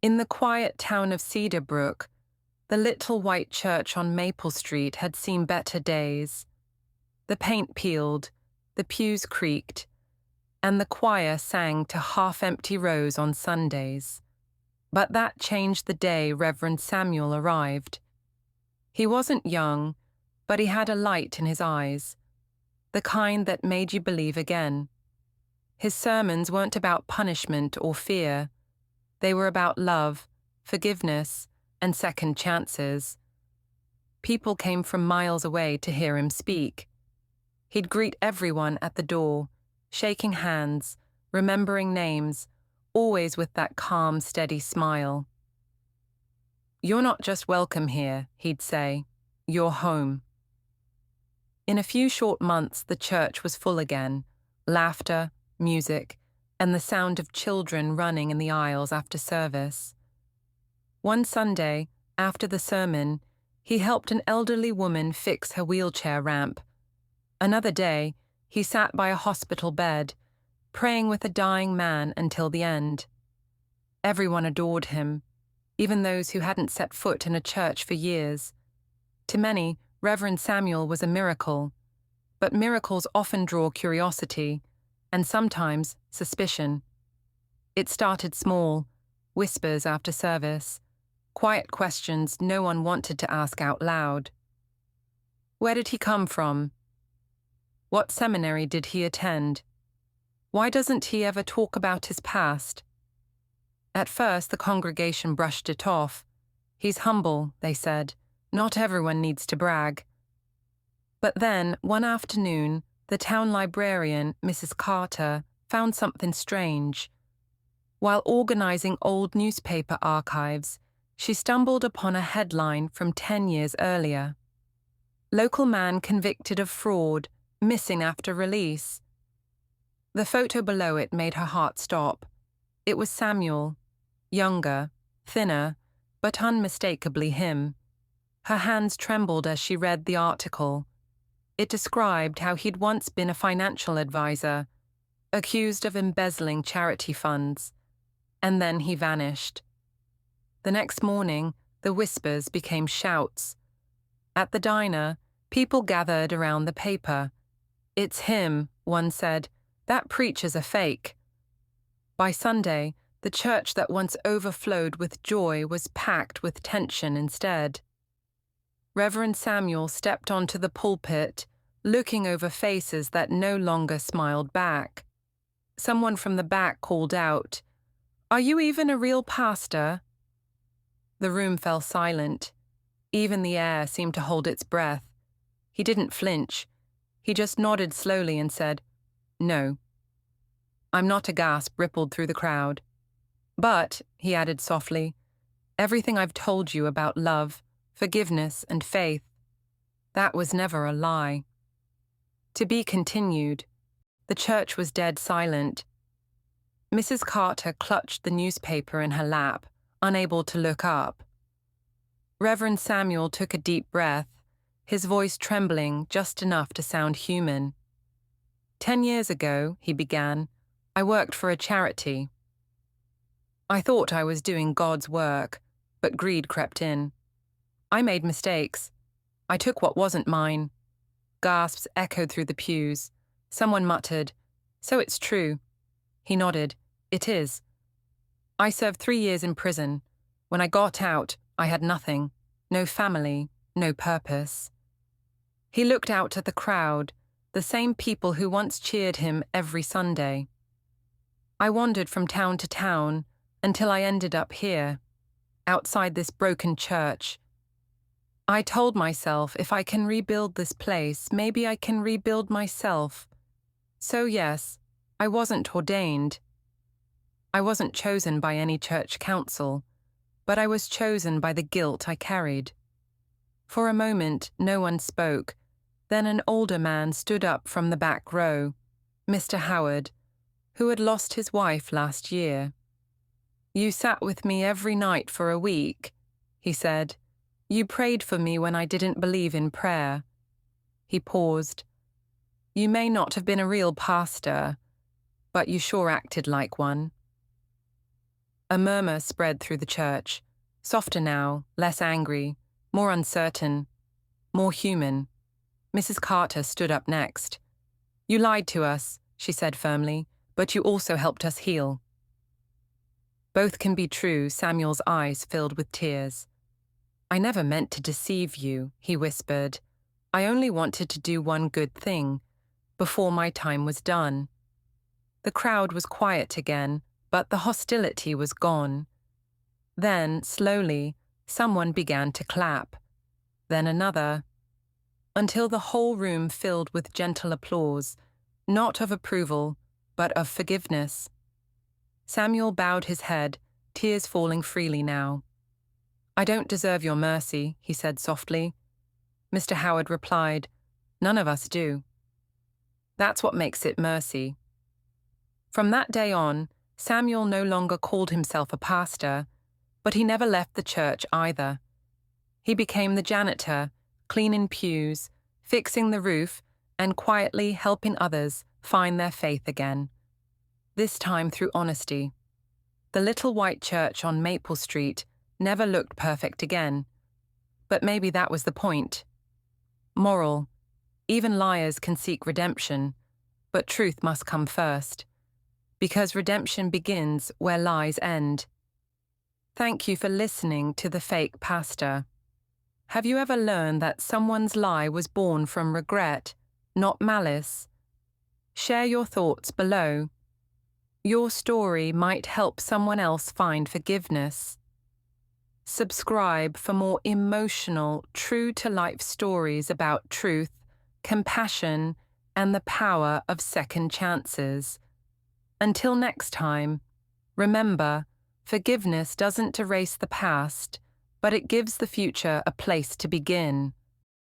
In the quiet town of Cedarbrook, the little white church on Maple Street had seen better days. The paint peeled, the pews creaked, and the choir sang to half-empty rows on Sundays. But that changed the day Reverend Samuel arrived. He wasn't young, but he had a light in his eyes, the kind that made you believe again. His sermons weren't about punishment or fear. They were about love, forgiveness, and second chances. People came from miles away to hear him speak. He'd greet everyone at the door, shaking hands, remembering names, always with that calm, steady smile. "You're not just welcome here," he'd say. "You're home." In a few short months, the church was full again, laughter, music, and the sound of children running in the aisles after service. One Sunday, after the sermon, he helped an elderly woman fix her wheelchair ramp. Another day, he sat by a hospital bed, praying with a dying man until the end. Everyone adored him, even those who hadn't set foot in a church for years. To many, Reverend Samuel was a miracle, but miracles often draw curiosity, and sometimes suspicion. It started small, whispers after service, quiet questions no one wanted to ask out loud. Where did he come from? What seminary did he attend? Why doesn't he ever talk about his past? At first, the congregation brushed it off. "He's humble," they said. "Not everyone needs to brag." But then, one afternoon, the town librarian, Mrs. Carter, found something strange. While organizing old newspaper archives, she stumbled upon a headline from 10 years earlier. "Local man convicted of fraud, missing after release." The photo below it made her heart stop. It was Samuel, younger, thinner, but unmistakably him. Her hands trembled as she read the article. It described how he'd once been a financial advisor, accused of embezzling charity funds, and then he vanished. The next morning, the whispers became shouts. At the diner, people gathered around the paper. "It's him," one said. "That preacher's a fake." By Sunday, the church that once overflowed with joy was packed with tension instead. Reverend Samuel stepped onto the pulpit, looking over faces that no longer smiled back. Someone from the back called out, "Are you even a real pastor?" The room fell silent. Even the air seemed to hold its breath. He didn't flinch. He just nodded slowly and said, "No." "I'm not." A gasp rippled through the crowd. "But," he added softly, "everything I've told you about love, forgiveness, and faith, that was never a lie." To be continued. The church was dead silent. Mrs. Carter clutched the newspaper in her lap, unable to look up. Reverend Samuel took a deep breath, his voice trembling just enough to sound human. "10 years ago," he began, "I worked for a charity. I thought I was doing God's work, but greed crept in. I made mistakes. I took what wasn't mine." Gasps echoed through the pews. Someone muttered, "So it's true." He nodded. "It is. I served 3 years in prison. When I got out, I had nothing. No family, no purpose." He looked out at the crowd, the same people who once cheered him every Sunday. "I wandered from town to town until I ended up here, outside this broken church. I told myself if I can rebuild this place, maybe I can rebuild myself. So yes, I wasn't ordained. I wasn't chosen by any church council, but I was chosen by the guilt I carried." For a moment, no one spoke. Then an older man stood up from the back row, Mr. Howard, who had lost his wife last year. "You sat with me every night for a week," he said. "You prayed for me when I didn't believe in prayer." He paused. "You may not have been a real pastor, but you sure acted like one." A murmur spread through the church, softer now, less angry, more uncertain, more human. Mrs. Carter stood up next. "You lied to us," she said firmly, "but you also helped us heal." "Both can be true," Samuel's eyes filled with tears. "I never meant to deceive you," he whispered. "I only wanted to do one good thing, before my time was done." The crowd was quiet again, but the hostility was gone. Then, slowly, someone began to clap. Then another, until the whole room filled with gentle applause, not of approval, but of forgiveness. Samuel bowed his head, tears falling freely now. "I don't deserve your mercy," he said softly. Mr. Howard replied, "None of us do." "That's what makes it mercy." From that day on, Samuel no longer called himself a pastor, but he never left the church either. He became the janitor, cleaning pews, fixing the roof, and quietly helping others find their faith again. This time through honesty. The little white church on Maple Street never looked perfect again, but maybe that was the point. Moral: even liars can seek redemption, but truth must come first, because redemption begins where lies end. Thank you for listening to The Fake Pastor. Have you ever learned that someone's lie was born from regret, not malice? Share your thoughts below. Your story might help someone else find forgiveness. Subscribe for more emotional, true-to-life stories about truth, compassion, and the power of second chances. Until next time, remember, forgiveness doesn't erase the past, but it gives the future a place to begin.